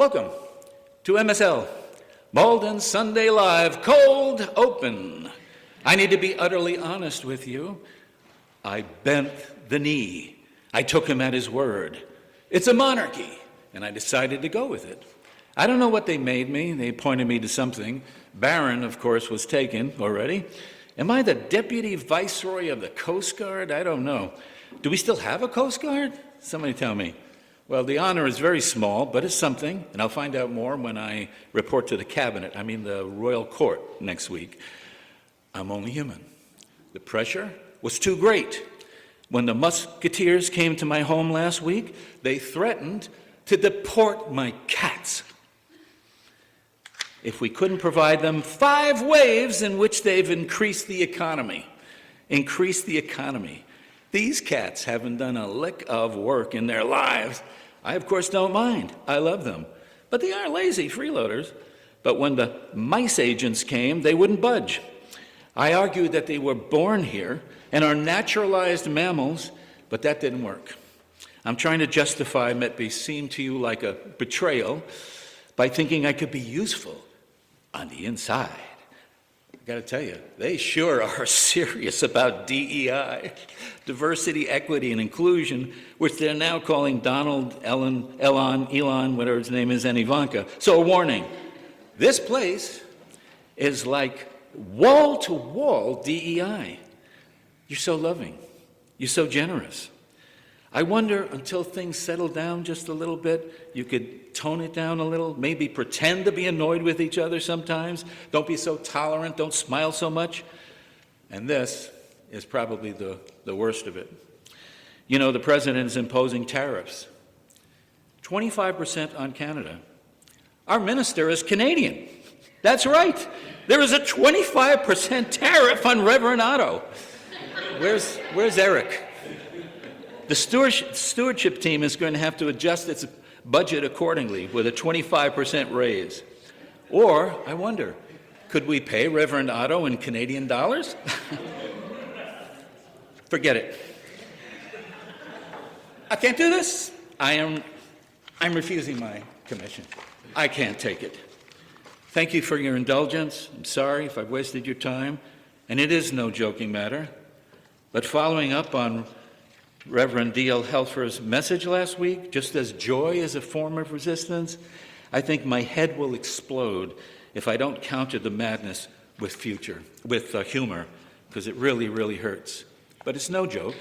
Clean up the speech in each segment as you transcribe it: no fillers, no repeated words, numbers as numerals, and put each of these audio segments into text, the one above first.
Welcome to MSL, Malden Sunday Live, cold open. I need to be utterly honest with you. I bent the knee. I took him at his word. It's a monarchy, and I decided to go with it. I don't know what they made me. They appointed me to something. Barron, of course, was taken already. Am I the deputy viceroy of the Coast Guard? I don't know. Do we still have a Coast Guard? Somebody tell me. Well, the honor is very small, but it's something, and I'll find out more when I report to the cabinet, the royal court next week. I'm only human. The pressure was too great. When the musketeers came to my home last week, they threatened to deport my cats if we couldn't provide them 5 ways in which they've increased the economy. These cats haven't done a lick of work in their lives. I, of course, don't mind. I love them. But they are lazy freeloaders. But when the mice agents came, they wouldn't budge. I argued that they were born here and are naturalized mammals, but that didn't work. I'm trying to justify what may seem to you like a betrayal by thinking I could be useful on the inside. I got to tell you, they sure are serious about DEI, diversity, equity, and inclusion, which they're now calling Donald, Elon, whatever his name is, and Ivanka. So a warning, this place is like wall-to-wall DEI. You're so loving. You're so generous. I wonder, until things settle down just a little bit, you could tone it down a little, maybe pretend to be annoyed with each other sometimes. Don't be so tolerant. Don't smile so much. And this is probably the worst of it. You know, the president is imposing tariffs, 25% on Canada. Our minister is Canadian. That's right. There is a 25% tariff on Reverend Otto. Where's Eric? The stewardship team is going to have to adjust its budget accordingly with a 25% raise. Or, I wonder, could we pay Reverend Otto in Canadian dollars? Forget it. I can't do this. I'm refusing my commission. I can't take it. Thank you for your indulgence. I'm sorry if I've wasted your time, and it is no joking matter. But following up on Reverend D.L. Helfer's message last week, just as joy is a form of resistance, I think my head will explode if I don't counter the madness with humor, because it really, really hurts. But it's no joke,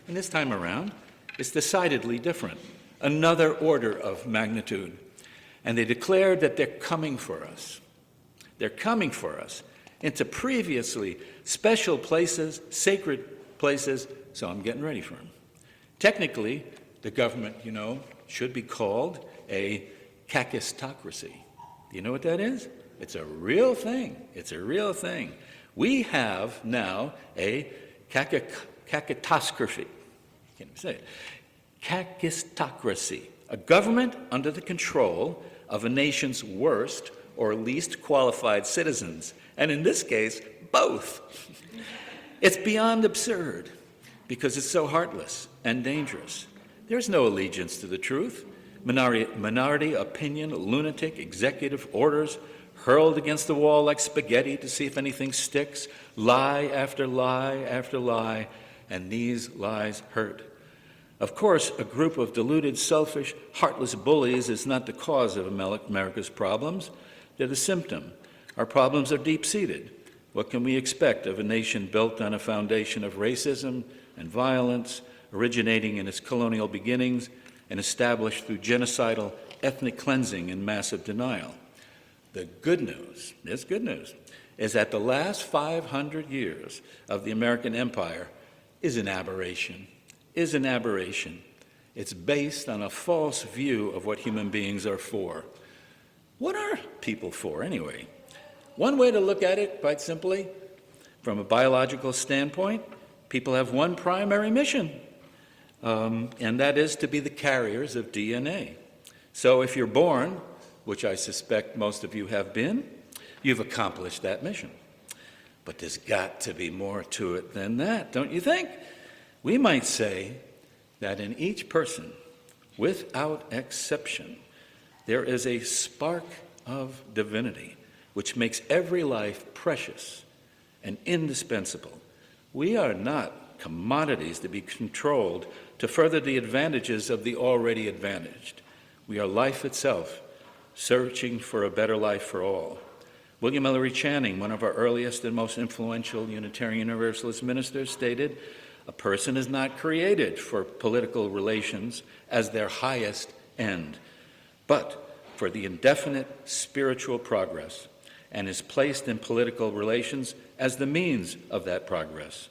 and this time around, it's decidedly different, another order of magnitude. And they declared that they're coming for us. They're coming for us into previously special places, sacred places, so I'm getting ready for them. Technically, the government, should be called a kakistocracy. Do you know what that is? It's a real thing. It's a real thing. We have now a kakistocracy. Can't even say it. Kakistocracy, a government under the control of a nation's worst or least qualified citizens, and in this case, both. It's beyond absurd because it's so heartless and dangerous. There's no allegiance to the truth. Minority opinion, lunatic executive orders hurled against the wall like spaghetti to see if anything sticks, lie after lie after lie, and these lies hurt. Of course, a group of deluded, selfish, heartless bullies is not the cause of America's problems. They're the symptom. Our problems are deep-seated. What can we expect of a nation built on a foundation of racism and violence, originating in its colonial beginnings and established through genocidal ethnic cleansing and massive denial? The good news, this good news, is that the last 500 years of the American empire is an aberration. It's based on a false view of what human beings are for. What are people for, anyway? One way to look at it, quite simply, from a biological standpoint, people have one primary mission, and that is to be the carriers of DNA. So if you're born, which I suspect most of you have been, you've accomplished that mission. But there's got to be more to it than that, don't you think? We might say that in each person, without exception, there is a spark of divinity which makes every life precious and indispensable. We are not commodities to be controlled to further the advantages of the already advantaged. We are life itself, searching for a better life for all. William Ellery Channing, one of our earliest and most influential Unitarian Universalist ministers, stated, "A person is not created for political relations as their highest end, but for the indefinite spiritual progress, and is placed in political relations as the means of that progress."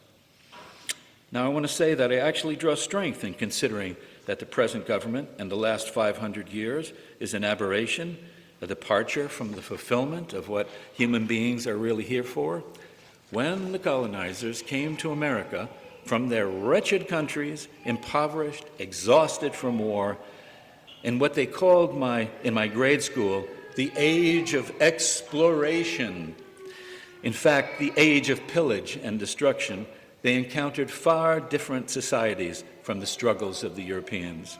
Now, I want to say that I actually draw strength in considering that the present government and the last 500 years is an aberration, a departure from the fulfillment of what human beings are really here for. When the colonizers came to America from their wretched countries, impoverished, exhausted from war, in what they called in my grade school, the age of exploration. In fact, the age of pillage and destruction, they encountered far different societies from the struggles of the Europeans.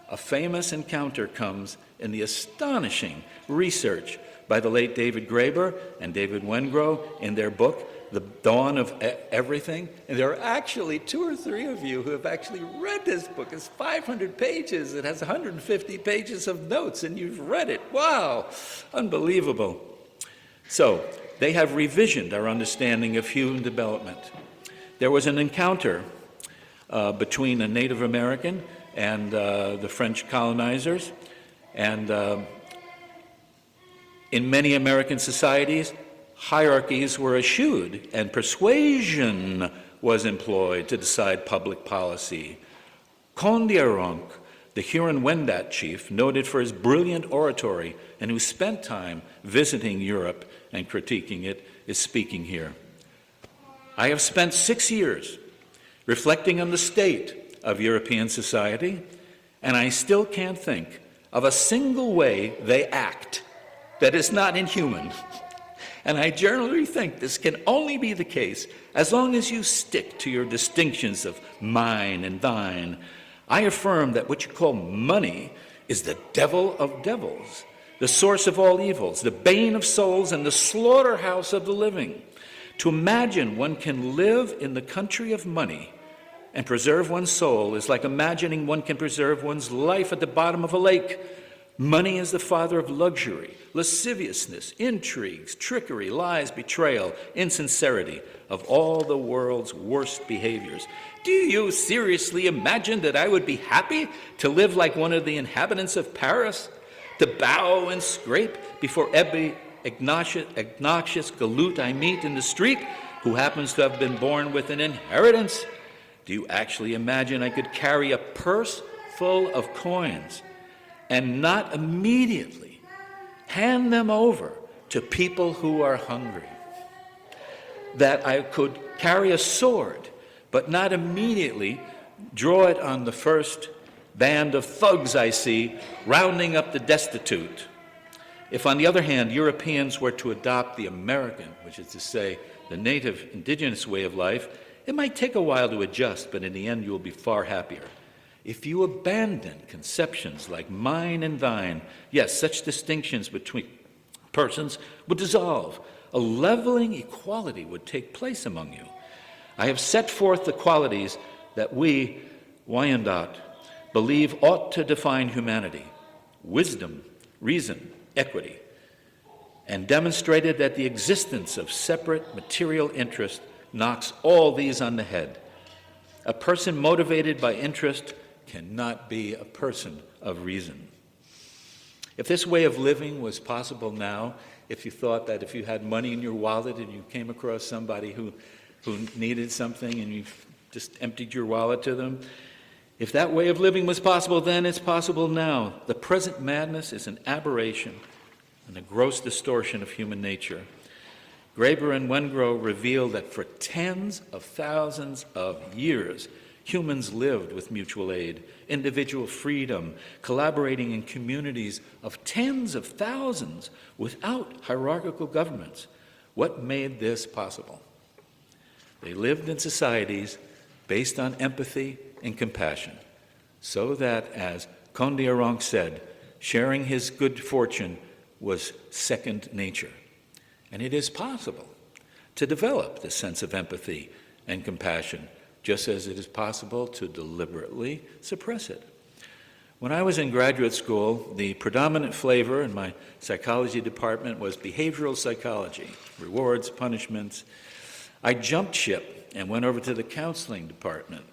A famous encounter comes in the astonishing research by the late David Graeber and David Wengrow in their book, The Dawn of Everything. And there are actually 2 or 3 of you who have actually read this book. It's 500 pages. It has 150 pages of notes, and you've read it. Wow, unbelievable. So they have revisioned our understanding of human development. There was an encounter between a Native American and the French colonizers, and in many American societies, hierarchies were eschewed, and persuasion was employed to decide public policy. Kondiaronk, the Huron-Wendat chief, noted for his brilliant oratory and who spent time visiting Europe and critiquing it, is speaking here. "I have spent 6 years reflecting on the state of European society, and I still can't think of a single way they act that is not inhuman. And I generally think this can only be the case as long as you stick to your distinctions of mine and thine. I affirm that what you call money is the devil of devils, the source of all evils, the bane of souls, and the slaughterhouse of the living. To imagine one can live in the country of money and preserve one's soul is like imagining one can preserve one's life at the bottom of a lake. Money is the father of luxury, lasciviousness, intrigues, trickery, lies, betrayal, insincerity, of all the world's worst behaviors. Do you seriously imagine that I would be happy to live like one of the inhabitants of Paris, to bow and scrape before every obnoxious galoot I meet in the street who happens to have been born with an inheritance? Do you actually imagine I could carry a purse full of coins and not immediately hand them over to people who are hungry? That I could carry a sword, but not immediately draw it on the first band of thugs I see rounding up the destitute? If, on the other hand, Europeans were to adopt the American, which is to say, the native indigenous way of life, it might take a while to adjust, but in the end you will be far happier. If you abandon conceptions like mine and thine, yes, such distinctions between persons would dissolve. A leveling equality would take place among you. I have set forth the qualities that we, Wyandotte, believe ought to define humanity: wisdom, reason, equity, and demonstrated that the existence of separate material interest knocks all these on the head. A person motivated by interest cannot be a person of reason. If this way of living was possible now, if you thought that if you had money in your wallet and you came across somebody who needed something and you just emptied your wallet to them, if that way of living was possible then, it's possible now. The present madness is an aberration and a gross distortion of human nature. Graeber and Wengrow reveal that for tens of thousands of years, humans lived with mutual aid, individual freedom, collaborating in communities of tens of thousands without hierarchical governments. What made this possible? They lived in societies based on empathy and compassion, so that, as Kondiaronk said, sharing his good fortune was second nature. And it is possible to develop this sense of empathy and compassion, just as it is possible to deliberately suppress it. When I was in graduate school, the predominant flavor in my psychology department was behavioral psychology, rewards, punishments. I jumped ship and went over to the counseling department,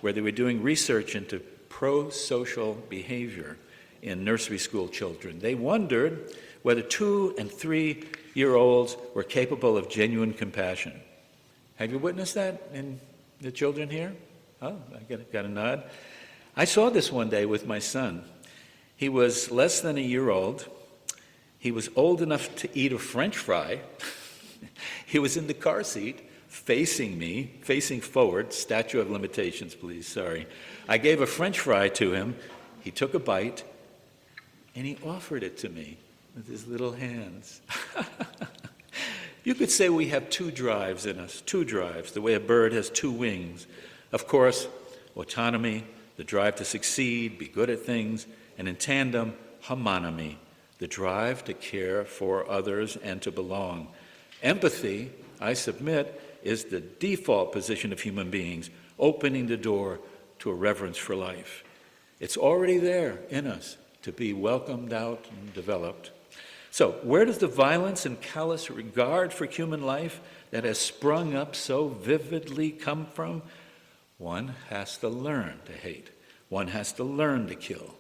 where they were doing research into pro-social behavior in nursery school children. They wondered whether 2- and 3-year-olds were capable of genuine compassion. Have you witnessed that in the children here? Oh, I got a nod. I saw this one day with my son. He was less than a year old. He was old enough to eat a French fry. He was in the car seat, facing me, facing forward. Statute of limitations, please, sorry. I gave a French fry to him. He took a bite, and he offered it to me with his little hands. You could say we have two drives in us, two drives, the way a bird has two wings. Of course, autonomy, the drive to succeed, be good at things, and in tandem, homonomy, the drive to care for others and to belong. Empathy, I submit, is the default position of human beings, opening the door to a reverence for life. It's already there in us to be welcomed out and developed. So, where does the violence and callous regard for human life that has sprung up so vividly come from? One has to learn to hate. One has to learn to kill.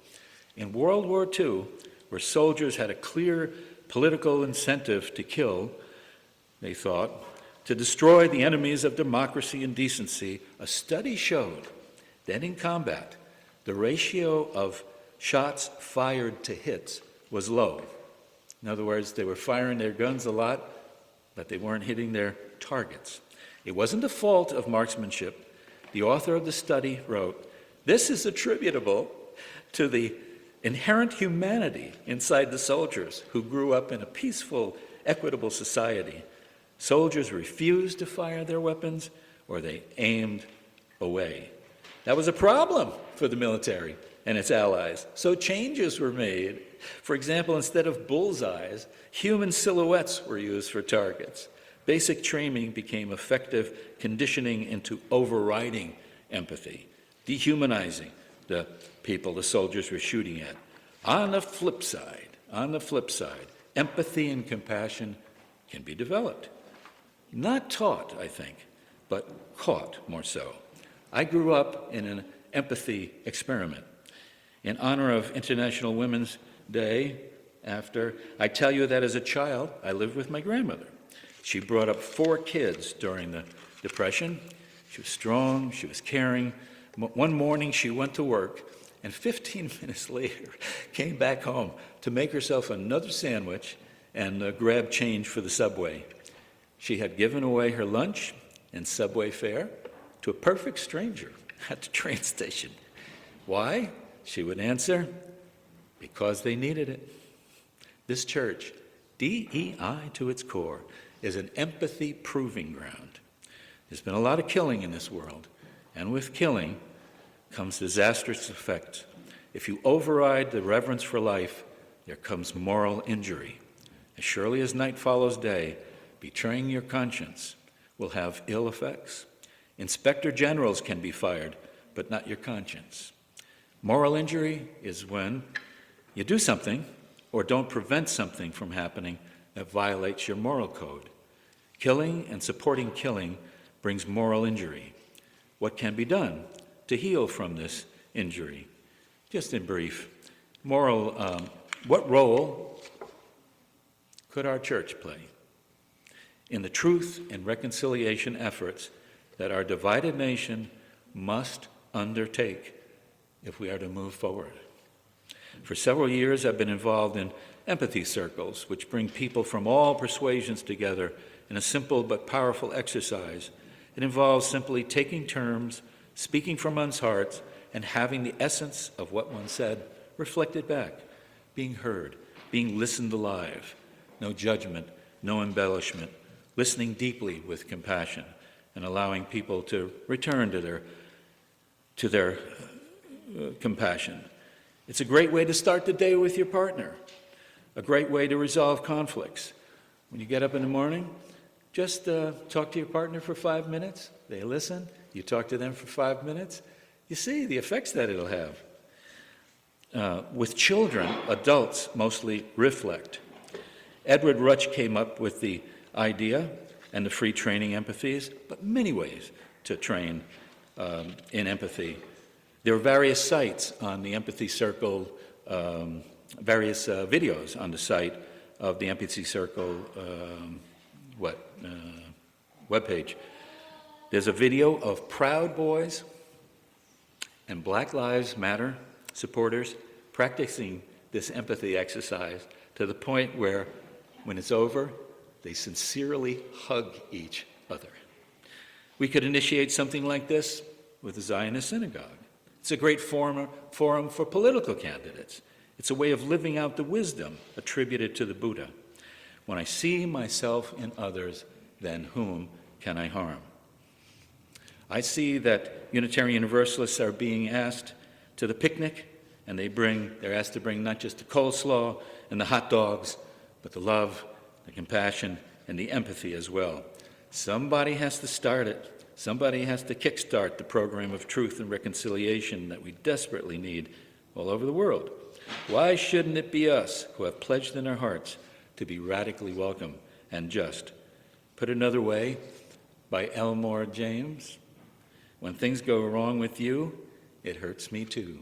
In World War II, where soldiers had a clear political incentive to kill, they thought, to destroy the enemies of democracy and decency, a study showed that in combat, the ratio of shots fired to hits was low. In other words, they were firing their guns a lot, but they weren't hitting their targets. It wasn't the fault of marksmanship. The author of the study wrote, "This is attributable to the inherent humanity inside the soldiers who grew up in a peaceful, equitable society. Soldiers refused to fire their weapons, or they aimed away." That was a problem for the military and its allies, so changes were made. For example, instead of bullseyes, human silhouettes were used for targets. Basic training became effective conditioning into overriding empathy, dehumanizing the people the soldiers were shooting at. On the flip side, empathy and compassion can be developed. Not taught, I think, but caught more so. I grew up in an empathy experiment. In honor of International Women's Day, I tell you that as a child, I lived with my grandmother. She brought up 4 kids during the Depression. She was strong, she was caring. One morning she went to work, and 15 minutes later came back home to make herself another sandwich and grab change for the subway. She had given away her lunch and subway fare to a perfect stranger at the train station. Why? She would answer, because they needed it. This church, DEI to its core, is an empathy proving ground. There's been a lot of killing in this world, and with killing comes disastrous effects. If you override the reverence for life, there comes moral injury. As surely as night follows day, betraying your conscience will have ill effects. Inspector generals can be fired, but not your conscience. Moral injury is when you do something or don't prevent something from happening that violates your moral code. Killing and supporting killing brings moral injury. What can be done to heal from this injury? Just in brief, what role could our church play in the truth and reconciliation efforts that our divided nation must undertake if we are to move forward? For several years, I've been involved in empathy circles, which bring people from all persuasions together in a simple but powerful exercise. It involves simply taking turns, speaking from one's heart, and having the essence of what one said reflected back, being heard, being listened alive, no judgment, no embellishment, listening deeply with compassion, and allowing people to return to their compassion. It's a great way to start the day with your partner, a great way to resolve conflicts. When you get up in the morning, just talk to your partner for 5 minutes. They listen. You talk to them for 5 minutes. You see the effects that it'll have. With children, adults mostly reflect. Edward Rutch came up with the idea and the free training empathies, but many ways to train in empathy. There are various sites on the Empathy Circle, various videos on the site of the Empathy Circle webpage. There's a video of Proud Boys and Black Lives Matter supporters practicing this empathy exercise to the point where, when it's over, they sincerely hug each other. We could initiate something like this with the Zionist synagogue. It's a great forum for political candidates. It's a way of living out the wisdom attributed to the Buddha. When I see myself in others, then whom can I harm? I see that Unitarian Universalists are being asked to the picnic, and they're asked to bring not just the coleslaw and the hot dogs, but the love, the compassion, and the empathy as well. Somebody has to start it. Somebody has to kickstart the program of truth and reconciliation that we desperately need all over the world. Why shouldn't it be us who have pledged in our hearts to be radically welcome and just? Put another way, by Elmore James, when things go wrong with you, it hurts me too.